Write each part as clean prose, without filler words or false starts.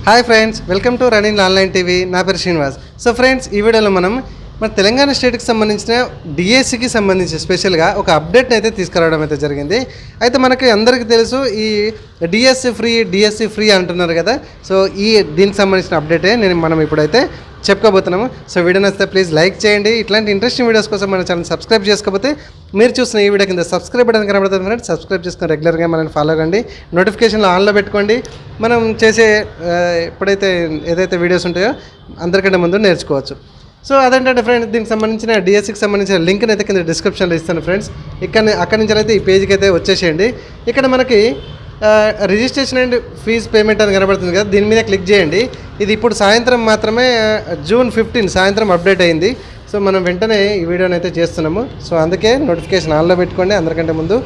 Hi friends, welcome to running online TV. నా పేరు Srinivas. So friends, ఈ వీడియోలో మనం మన తెలంగాణ స్టేట్కి సంబంధించిన డిఎస్సికి సంబంధించి స్పెషల్గా ఒక అప్డేట్ని అయితే తీసుకురావడం అయితే జరిగింది. అయితే మనకి అందరికీ తెలుసు ఈ డిఎస్సి ఫ్రీ అంటున్నారు కదా. సో దీనికి సంబంధించిన అప్డేటే మనం ఇప్పుడైతే చెప్పుకోబోతున్నాము. సో వీడియో నచ్చితే ప్లీజ్ లైక్ చేయండి. ఇట్లాంటి ఇంట్రెస్టింగ్ వీడియోస్ కోసం మన ఛానల్ సబ్స్క్రైబ్ చేసుకోకపోతే మీరు చూసిన ఈ వీడియో కింద సబ్స్క్రైబ్ బటన్ కనబడుతుంది ఫ్రెండ్స్. సబ్స్క్రైబ్ చేసుకొని రెగ్యులర్గా మనల్ని ఫాలో కండి. నోటిఫికేషన్లు ఆన్లో పెట్టుకోండి. మనం చేసే ఎప్పుడైతే ఏదైతే వీడియోస్ ఉంటాయో అందరికంటే ముందు నేర్చుకోవచ్చు. సో అదేంటంటే ఫ్రెండ్స్, దీనికి సంబంధించిన డిఎస్సికి సంబంధించిన లింక్ని అయితే కింద డిస్క్రిప్షన్లో ఇస్తాను ఫ్రెండ్స్. అక్కడి నుంచి అయితే ఈ పేజ్కి అయితే వచ్చేసేయండి. ఇక్కడ మనకి రిజిస్ట్రేషన్ అండ్ ఫీజ్ పేమెంట్ అని కనబడుతుంది కదా, దీని మీద క్లిక్ చేయండి. ఇది ఇప్పుడు సాయంత్రం మాత్రమే జూన్ 15 సాయంత్రం అప్డేట్ అయింది. సో మనం వెంటనే ఈ వీడియోని అయితే చేస్తున్నాము. సో అందుకే నోటిఫికేషన్ ఆన్లో పెట్టుకోండి. అందరికంటే ముందు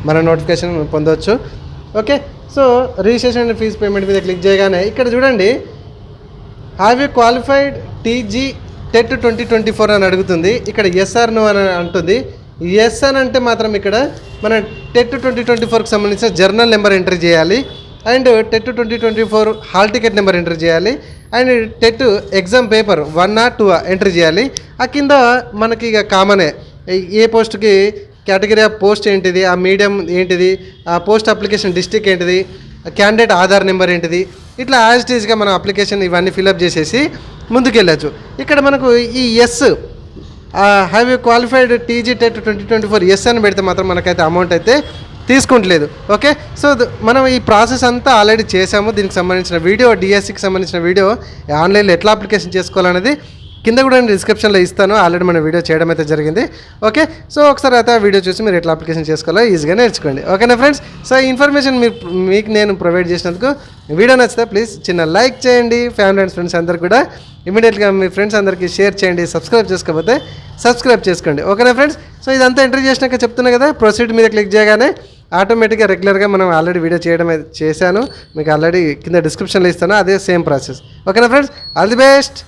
మన నోటిఫికేషన్ పొందవచ్చు. Okay, so registration and fees payment మీద క్లిక్ చేయగానే ఇక్కడ చూడండి, have you qualified TG TET 2024 అని అడుగుతుంది. ఇక్కడ ఎస్ ఆర్ నో అని అంటుంది. ఎస్ అని అంటే మాత్రం ఇక్కడ మన టెట్ 2024కి సంబంధించిన జర్నల్ నెంబర్ ఎంట్రీ చేయాలి, and TET 2024 hall ticket number entry చేయాలి, and TET exam paper 1 or 2 entry చేయాలి. ఆ కింద మనకి ఇక కామనే ఏ పోస్ట్కి కేటగిరీ ఆఫ్ పోస్ట్ ఏంటిది, ఆ మీడియం ఏంటిది, ఆ పోస్ట్ అప్లికేషన్ డిస్ట్రిక్ట్ ఏంటిది, క్యాండిడేట్ ఆధార్ నెంబర్ ఏంటిది, ఇట్లా యాజ్ ఇట్ ఈజ్గా మనం అప్లికేషన్ ఇవన్నీ ఫిల్అప్ చేసేసి ముందుకెళ్ళచ్చు. ఇక్కడ మనకు ఈ yes have you qualified TG TET 2024 yes అని పెడితే మాత్రం మనకైతే అమౌంట్ అయితే తీసుకుంటలేదు. ఓకే, సో మనం ఈ ప్రాసెస్ అంతా ఆల్రెడీ చేసాము. దీనికి సంబంధించిన వీడియో, డిఎస్సికి సంబంధించిన వీడియో ఆన్లైన్లో ఎట్లా అప్లికేషన్ చేసుకోవాలనేది కింద కూడా నేను డిస్క్రిప్షన్లో ఇస్తాను. ఆల్రెడీ మన వీడియో చేయడం అయితే జరిగింది. ఓకే, సో ఒకసారి అయితే ఆ వీడియో చూసి మీరు ఎట్లా అప్లికేషన్ చేసుకోవాలో ఈజీగా నేర్చుకోండి. ఓకేనా ఫ్రెండ్స్? సో ఈ ఇన్ఫర్మేషన్ మీకు నేను ప్రొవైడ్ చేసినందుకు వీడియో నచ్చితే ప్లీజ్ చిన్న లైక్ చేయండి. ఫ్యామిలీ అండ్ ఫ్రెండ్స్ అందరికి కూడా ఇమీడియట్గా మీ ఫ్రెండ్స్ అందరికీ షేర్ చేయండి. సబ్స్క్రైబ్ చేసుకోకపోతే సబ్స్క్రైబ్ చేసుకోండి. ఓకేనా ఫ్రెండ్స్? సో ఇదంతా ఎంట్రీ చేసినాక చెప్తున్నా కదా, ప్రొసీడ్ మీద క్లిక్ చేయగానే ఆటోమేటిక్గా రెగ్యులర్గా మనం ఆల్రెడీ వీడియో చేయడం చేశాను. మీకు ఆల్రెడీ కింద డిస్క్రిప్షన్లో ఇస్తాను. అదే సేమ్ ప్రాసెస్. ఓకేనా ఫ్రెండ్స్? All the best.